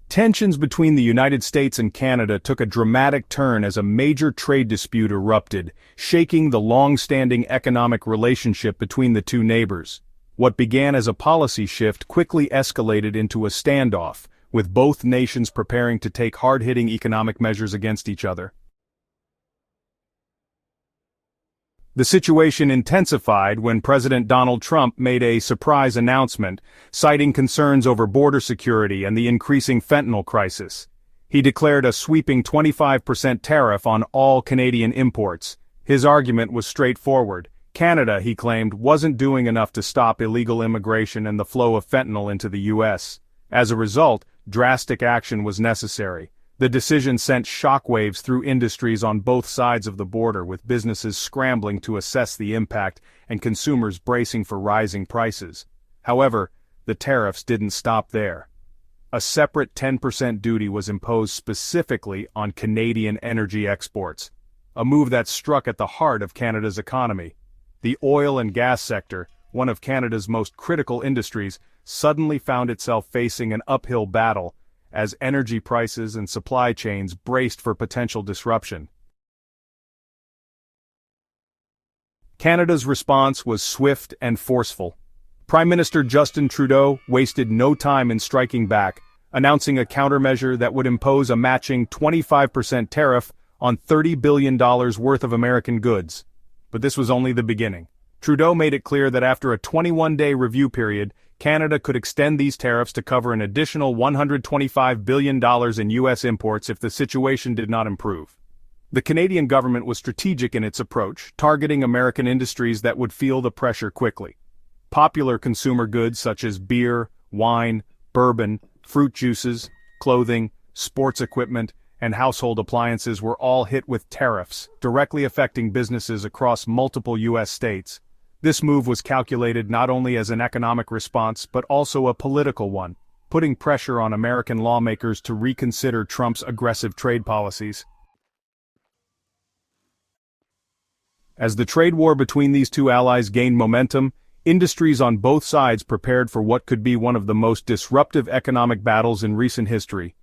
Tensions between the United States and Canada took a dramatic turn as a major trade dispute erupted, shaking the long-standing economic relationship between the two neighbors. What began as a policy shift quickly escalated into a standoff, with both nations preparing to take hard-hitting economic measures against each other. The situation intensified when President Donald Trump made a surprise announcement, citing concerns over border security and the increasing fentanyl crisis. He declared a sweeping 25% tariff on all Canadian imports. His argument was straightforward. Canada, he claimed, wasn't doing enough to stop illegal immigration and the flow of fentanyl into the U.S. As a result, drastic action was necessary. The decision sent shockwaves through industries on both sides of the border, with businesses scrambling to assess the impact and consumers bracing for rising prices. However, the tariffs didn't stop there. A separate 10% duty was imposed specifically on Canadian energy exports, a move that struck at the heart of Canada's economy. The oil and gas sector, one of Canada's most critical industries, suddenly found itself facing an uphill battle as energy prices and supply chains braced for potential disruption. Canada's response was swift and forceful. Prime Minister Justin Trudeau wasted no time in striking back, announcing a countermeasure that would impose a matching 25% tariff on $30 billion worth of American goods. But this was only the beginning. Trudeau made it clear that after a 21-day review period, Canada could extend these tariffs to cover an additional $125 billion in U.S. imports if the situation did not improve. The Canadian government was strategic in its approach, targeting American industries that would feel the pressure quickly. Popular consumer goods such as beer, wine, bourbon, fruit juices, clothing, sports equipment, and household appliances were all hit with tariffs, directly affecting businesses across multiple U.S. states. This move was calculated not only as an economic response but also a political one, putting pressure on American lawmakers to reconsider Trump's aggressive trade policies. As the trade war between these two allies gained momentum, industries on both sides prepared for what could be one of the most disruptive economic battles in recent history.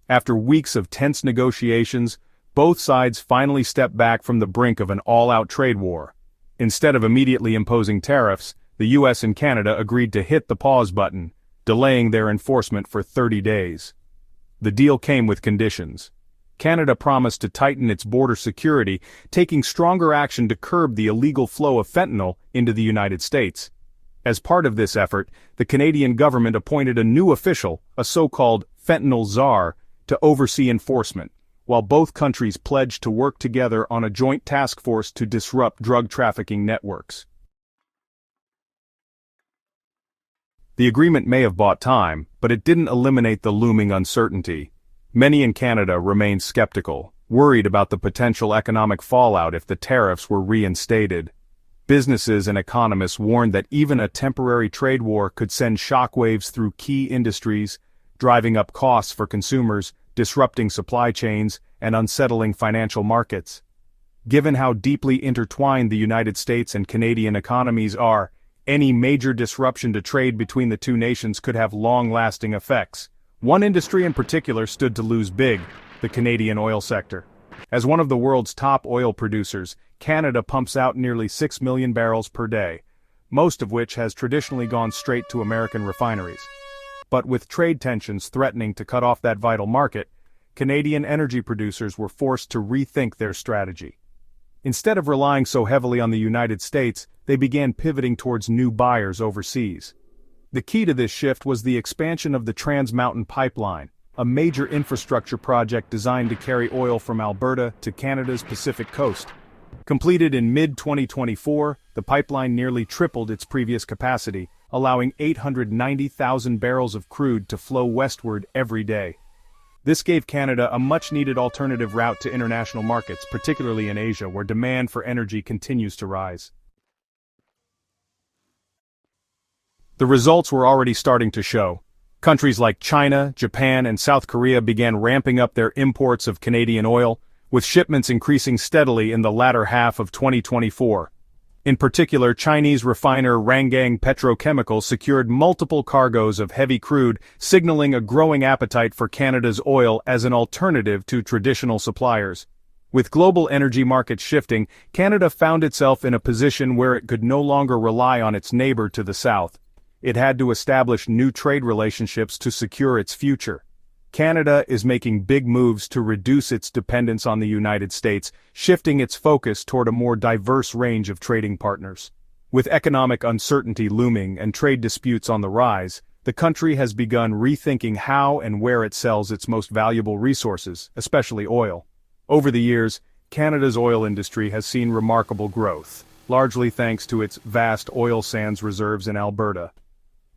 After weeks of tense negotiations, both sides finally stepped back from the brink of an all-out trade war. Instead of immediately imposing tariffs, the U.S. and Canada agreed to hit the pause button, delaying their enforcement for 30 days. The deal came with conditions. Canada promised to tighten its border security, taking stronger action to curb the illegal flow of fentanyl into the United States. As part of this effort, the Canadian government appointed a new official, a so-called fentanyl czar, to oversee enforcement, while both countries pledged to work together on a joint task force to disrupt drug trafficking networks. The agreement may have bought time, but it didn't eliminate the looming uncertainty. Many in Canada remained skeptical, worried about the potential economic fallout if the tariffs were reinstated. Businesses and economists warned that even a temporary trade war could send shockwaves through key industries, driving up costs for consumers, disrupting supply chains, and unsettling financial markets. Given how deeply intertwined the United States and Canadian economies are, any major disruption to trade between the two nations could have long-lasting effects. One industry in particular stood to lose big: the Canadian oil sector. As one of the world's top oil producers, Canada pumps out nearly 6 million barrels per day, most of which has traditionally gone straight to American refineries. But with trade tensions threatening to cut off that vital market, Canadian energy producers were forced to rethink their strategy. Instead of relying so heavily on the United States, they began pivoting towards new buyers overseas. The key to this shift was the expansion of the Trans Mountain Pipeline, a major infrastructure project designed to carry oil from Alberta to Canada's Pacific coast. Completed in mid-2024, the pipeline nearly tripled its previous capacity, allowing 890,000 barrels of crude to flow westward every day. This gave Canada a much-needed alternative route to international markets, particularly in Asia, where demand for energy continues to rise. The results were already starting to show. Countries like China, Japan, and South Korea began ramping up their imports of Canadian oil, with shipments increasing steadily in the latter half of 2024. In particular, Chinese refiner Rangang Petrochemical secured multiple cargoes of heavy crude, signaling a growing appetite for Canada's oil as an alternative to traditional suppliers. With global energy markets shifting, Canada found itself in a position where it could no longer rely on its neighbor to the south. It had to establish new trade relationships to secure its future. Canada is making big moves to reduce its dependence on the United States, shifting its focus toward a more diverse range of trading partners. With economic uncertainty looming and trade disputes on the rise, the country has begun rethinking how and where it sells its most valuable resources, especially oil. Over the years, Canada's oil industry has seen remarkable growth, largely thanks to its vast oil sands reserves in Alberta.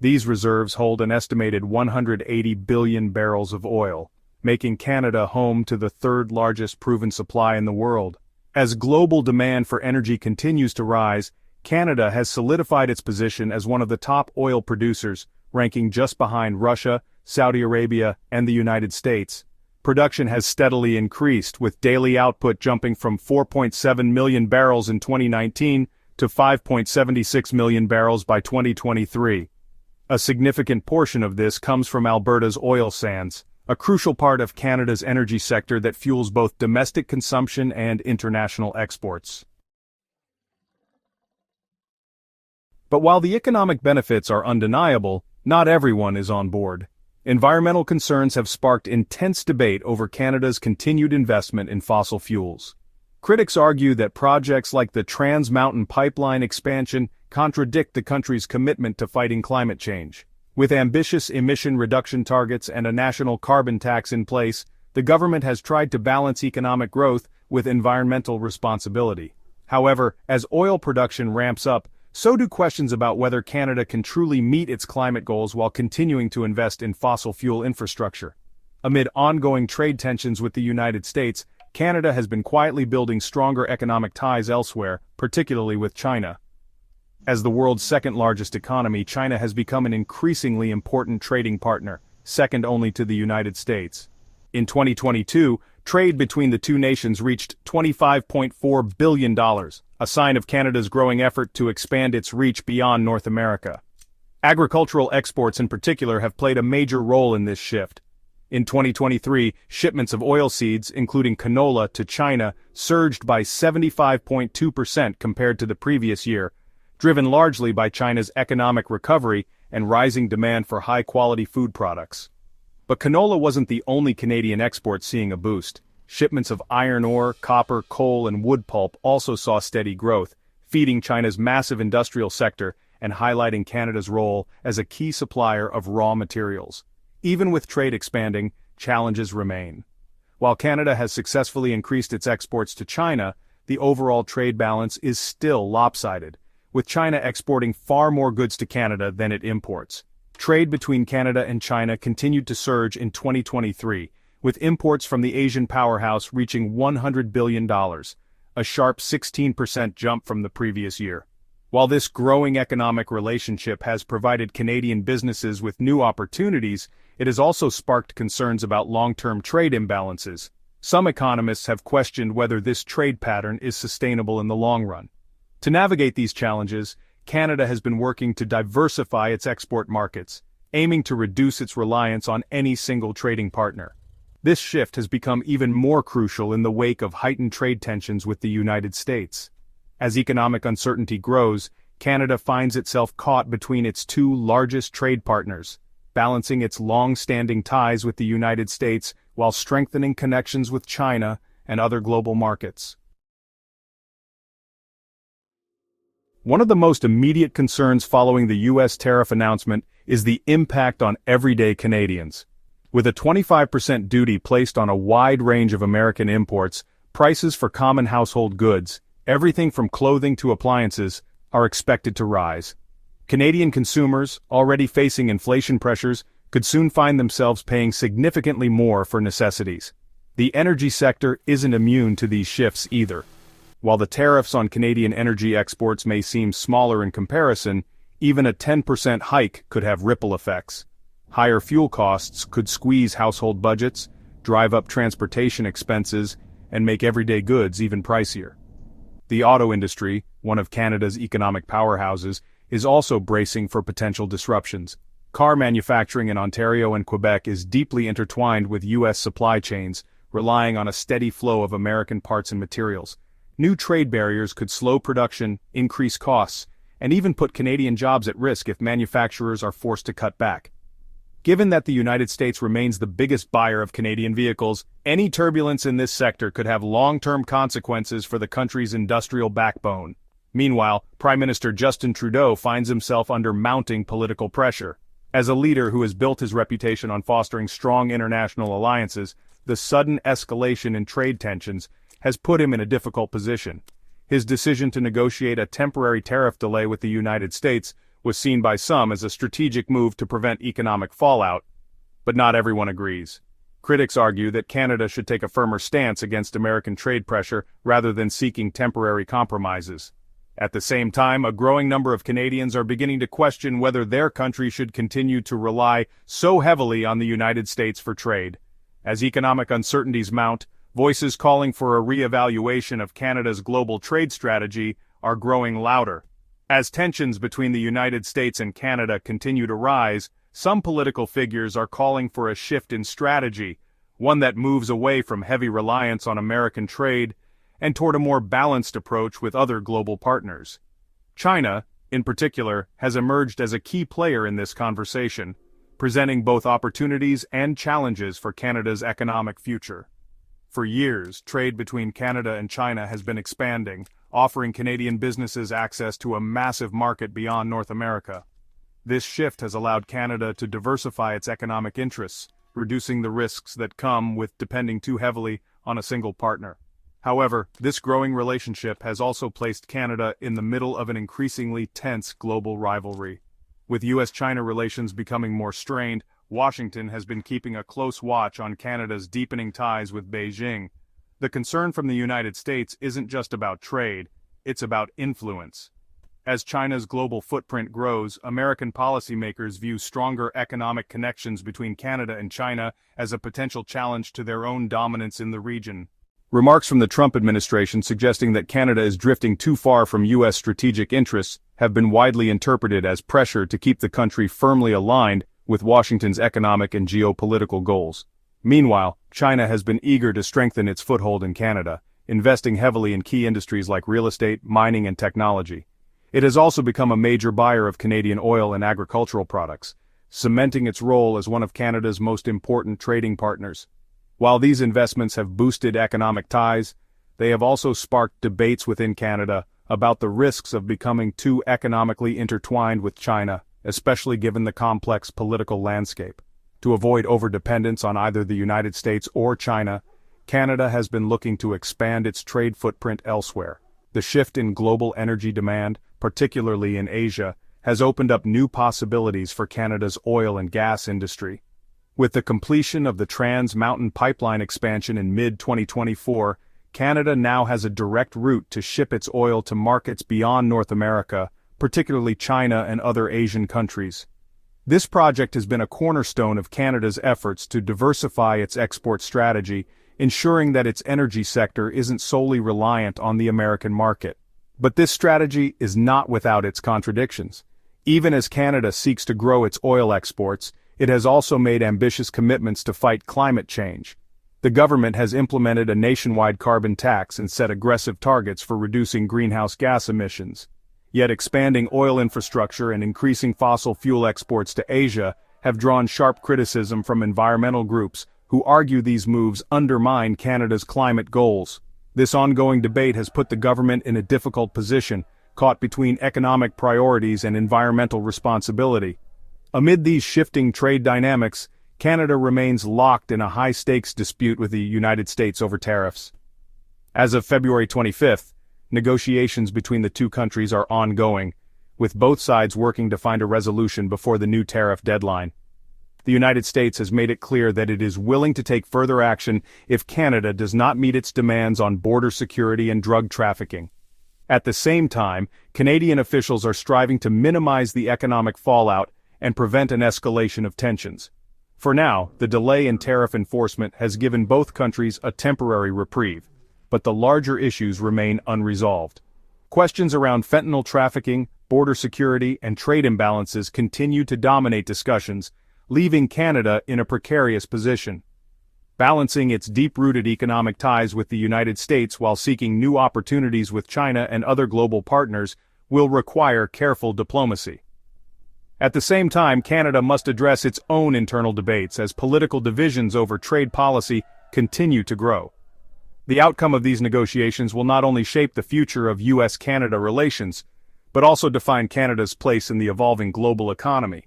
These reserves hold an estimated 180 billion barrels of oil, making Canada home to the third largest proven supply in the world. As global demand for energy continues to rise, Canada has solidified its position as one of the top oil producers, ranking just behind Russia, Saudi Arabia, and the United States. Production has steadily increased, with daily output jumping from 4.7 million barrels in 2019 to 5.76 million barrels by 2023. A significant portion of this comes from Alberta's oil sands, a crucial part of Canada's energy sector that fuels both domestic consumption and international exports. But while the economic benefits are undeniable, not everyone is on board. Environmental concerns have sparked intense debate over Canada's continued investment in fossil fuels. Critics argue that projects like the Trans Mountain Pipeline expansion contradict the country's commitment to fighting climate change. With ambitious emission reduction targets and a national carbon tax in place, the government has tried to balance economic growth with environmental responsibility. However, as oil production ramps up, so do questions about whether Canada can truly meet its climate goals while continuing to invest in fossil fuel infrastructure. Amid ongoing trade tensions with the United States, Canada has been quietly building stronger economic ties elsewhere, particularly with China. As the world's second-largest economy, China has become an increasingly important trading partner, second only to the United States. In 2022, trade between the two nations reached $25.4 billion, a sign of Canada's growing effort to expand its reach beyond North America. Agricultural exports in particular have played a major role in this shift. In 2023, shipments of oilseeds, including canola, to China surged by 75.2% compared to the previous year, driven largely by China's economic recovery and rising demand for high-quality food products. But canola wasn't the only Canadian export seeing a boost. Shipments of iron ore, copper, coal, and wood pulp also saw steady growth, feeding China's massive industrial sector and highlighting Canada's role as a key supplier of raw materials. Even with trade expanding, challenges remain. While Canada has successfully increased its exports to China, the overall trade balance is still lopsided, with China exporting far more goods to Canada than it imports. Trade between Canada and China continued to surge in 2023, with imports from the Asian powerhouse reaching $100 billion, a sharp 16% jump from the previous year. While this growing economic relationship has provided Canadian businesses with new opportunities, it has also sparked concerns about long-term trade imbalances. Some economists have questioned whether this trade pattern is sustainable in the long run. To navigate these challenges, Canada has been working to diversify its export markets, aiming to reduce its reliance on any single trading partner. This shift has become even more crucial in the wake of heightened trade tensions with the United States. As economic uncertainty grows, Canada finds itself caught between its two largest trade partners, balancing its long-standing ties with the United States while strengthening connections with China and other global markets. One of the most immediate concerns following the U.S. tariff announcement is the impact on everyday Canadians. With a 25% duty placed on a wide range of American imports, prices for common household goods, everything from clothing to appliances, are expected to rise. Canadian consumers, already facing inflation pressures, could soon find themselves paying significantly more for necessities. The energy sector isn't immune to these shifts either. While the tariffs on Canadian energy exports may seem smaller in comparison, even a 10% hike could have ripple effects. Higher fuel costs could squeeze household budgets, drive up transportation expenses, and make everyday goods even pricier. The auto industry, one of Canada's economic powerhouses, is also bracing for potential disruptions. Car manufacturing in Ontario and Quebec is deeply intertwined with U.S. supply chains, relying on a steady flow of American parts and materials. New trade barriers could slow production, increase costs, and even put Canadian jobs at risk if manufacturers are forced to cut back. Given that the United States remains the biggest buyer of Canadian vehicles, any turbulence in this sector could have long-term consequences for the country's industrial backbone. Meanwhile, Prime Minister Justin Trudeau finds himself under mounting political pressure. As a leader who has built his reputation on fostering strong international alliances, the sudden escalation in trade tensions has put him in a difficult position. His decision to negotiate a temporary tariff delay with the United States was seen by some as a strategic move to prevent economic fallout, but not everyone agrees. Critics argue that Canada should take a firmer stance against American trade pressure rather than seeking temporary compromises. At the same time, a growing number of Canadians are beginning to question whether their country should continue to rely so heavily on the United States for trade. As economic uncertainties mount, voices calling for a re-evaluation of Canada's global trade strategy are growing louder. As tensions between the United States and Canada continue to rise, some political figures are calling for a shift in strategy, one that moves away from heavy reliance on American trade and toward a more balanced approach with other global partners. China, in particular, has emerged as a key player in this conversation, presenting both opportunities and challenges for Canada's economic future. For years, trade between Canada and China has been expanding, offering Canadian businesses access to a massive market beyond North America. This shift has allowed Canada to diversify its economic interests, reducing the risks that come with depending too heavily on a single partner. However, this growing relationship has also placed Canada in the middle of an increasingly tense global rivalry. With U.S.-China relations becoming more strained, Washington has been keeping a close watch on Canada's deepening ties with Beijing. The concern from the United States isn't just about trade, it's about influence. As China's global footprint grows, American policymakers view stronger economic connections between Canada and China as a potential challenge to their own dominance in the region. Remarks from the Trump administration suggesting that Canada is drifting too far from U.S. strategic interests have been widely interpreted as pressure to keep the country firmly aligned with Washington's economic and geopolitical goals. Meanwhile, China has been eager to strengthen its foothold in Canada, investing heavily in key industries like real estate, mining, and technology. It has also become a major buyer of Canadian oil and agricultural products, cementing its role as one of Canada's most important trading partners. While these investments have boosted economic ties, they have also sparked debates within Canada about the risks of becoming too economically intertwined with China, especially given the complex political landscape. To avoid overdependence on either the United States or China, Canada has been looking to expand its trade footprint elsewhere. The shift in global energy demand, particularly in Asia, has opened up new possibilities for Canada's oil and gas industry. With the completion of the Trans Mountain Pipeline expansion in mid-2024, Canada now has a direct route to ship its oil to markets beyond North America, particularly China and other Asian countries. This project has been a cornerstone of Canada's efforts to diversify its export strategy, ensuring that its energy sector isn't solely reliant on the American market. But this strategy is not without its contradictions. Even as Canada seeks to grow its oil exports, it has also made ambitious commitments to fight climate change. The government has implemented a nationwide carbon tax and set aggressive targets for reducing greenhouse gas emissions. Yet expanding oil infrastructure and increasing fossil fuel exports to Asia have drawn sharp criticism from environmental groups who argue these moves undermine Canada's climate goals. This ongoing debate has put the government in a difficult position, caught between economic priorities and environmental responsibility. Amid these shifting trade dynamics, Canada remains locked in a high-stakes dispute with the United States over tariffs. As of February 25th, negotiations between the two countries are ongoing, with both sides working to find a resolution before the new tariff deadline. The United States has made it clear that it is willing to take further action if Canada does not meet its demands on border security and drug trafficking. At the same time, Canadian officials are striving to minimize the economic fallout and prevent an escalation of tensions. For now, the delay in tariff enforcement has given both countries a temporary reprieve. but the larger issues remain unresolved. Questions around fentanyl trafficking, border security, and trade imbalances continue to dominate discussions, leaving Canada in a precarious position. Balancing its deep-rooted economic ties with the United States while seeking new opportunities with China and other global partners will require careful diplomacy. At the same time, Canada must address its own internal debates as political divisions over trade policy continue to grow. The outcome of these negotiations will not only shape the future of U.S.-Canada relations, but also define Canada's place in the evolving global economy.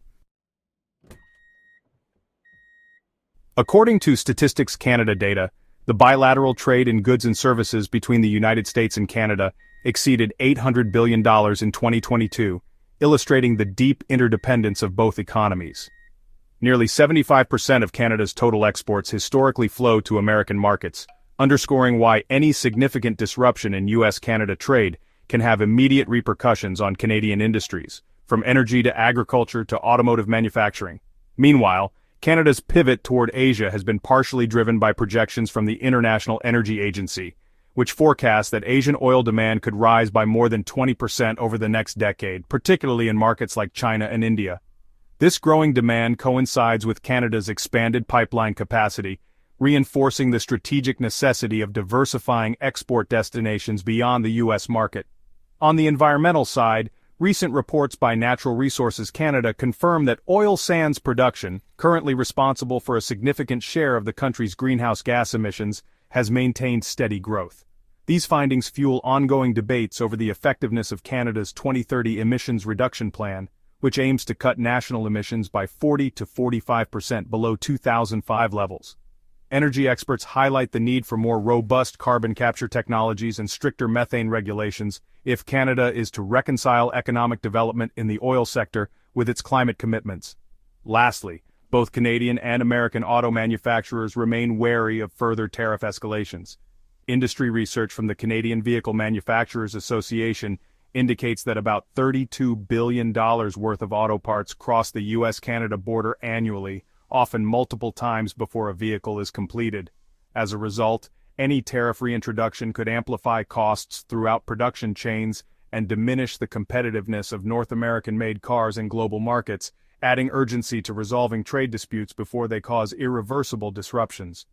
According to Statistics Canada data, the bilateral trade in goods and services between the United States and Canada exceeded $800 billion in 2022, illustrating the deep interdependence of both economies. Nearly 75% of Canada's total exports historically flow to American markets, underscoring why any significant disruption in U.S.-Canada trade can have immediate repercussions on Canadian industries, from energy to agriculture to automotive manufacturing. Meanwhile, Canada's pivot toward Asia has been partially driven by projections from the International Energy Agency, which forecasts that Asian oil demand could rise by more than 20% over the next decade, particularly in markets like China and India. This growing demand coincides with Canada's expanded pipeline capacity, reinforcing the strategic necessity of diversifying export destinations beyond the U.S. market. On the environmental side, recent reports by Natural Resources Canada confirm that oil sands production, currently responsible for a significant share of the country's greenhouse gas emissions, has maintained steady growth. These findings fuel ongoing debates over the effectiveness of Canada's 2030 emissions reduction plan, which aims to cut national emissions by 40 to 45% below 2005 levels. Energy experts highlight the need for more robust carbon capture technologies and stricter methane regulations if Canada is to reconcile economic development in the oil sector with its climate commitments. Lastly, both Canadian and American auto manufacturers remain wary of further tariff escalations. Industry research from the Canadian Vehicle Manufacturers Association indicates that about $32 billion worth of auto parts cross the U.S.-Canada border annually, often multiple times before a vehicle is completed. As a result, any tariff reintroduction could amplify costs throughout production chains and diminish the competitiveness of North American-made cars in global markets, adding urgency to resolving trade disputes before they cause irreversible disruptions.